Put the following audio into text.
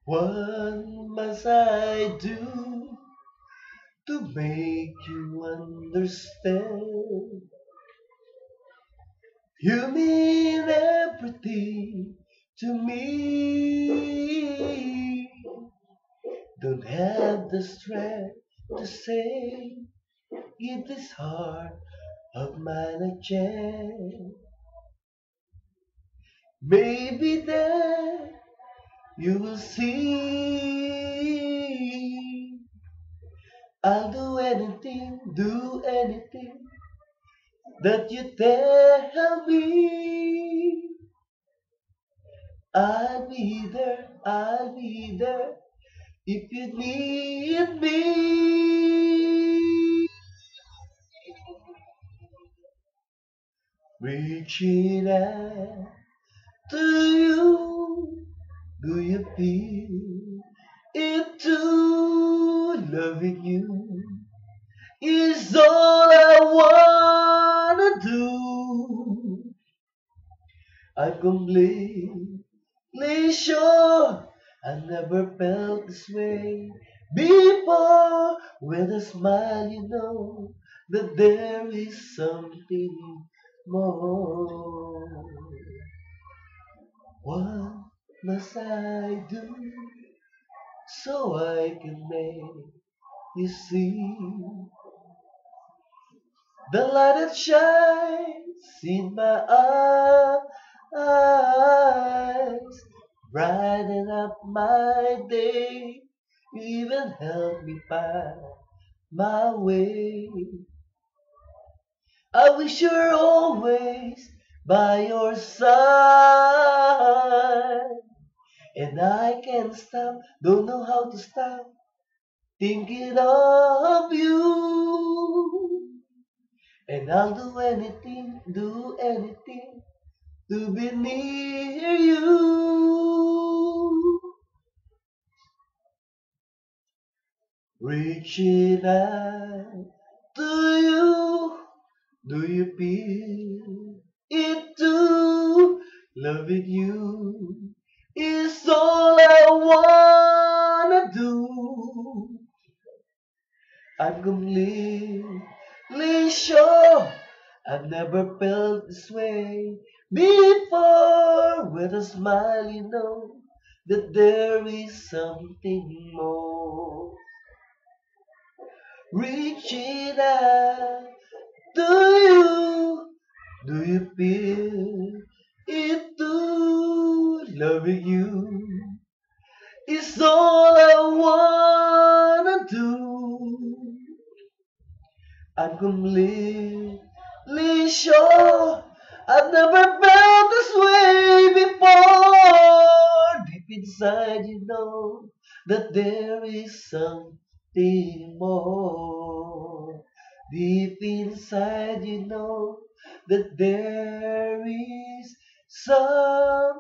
What must I do to make you understand? You mean everything to me. Don't have the strength to say, give this heart of mine a chance. Maybe then you will see. I'll do anything that you tell me. I'll be there if you need me. Reaching out to you, do you feel it too? Loving you is all I wanna do. I'm completely sure I never felt this way before. With a smile, you know that there is something more. What must I do so I can make you see the light that shines in my eyes? Brighten up my day, even help me find my way. I wish you're always by your side, and I can't stop, don't know how to stop thinking of you. And I'll do anything to be near you. Reaching out to you, do you feel it too? Loving you is all I wanna do. I'm completely sure I've never felt this way before. With a smile, you know that there is something more. Reaching out to you, do you feel it too? Loving you is all I wanna do. I'm completely sure I've never felt this way before. Deep inside, you know that there is something more. Deep inside, you know that there is something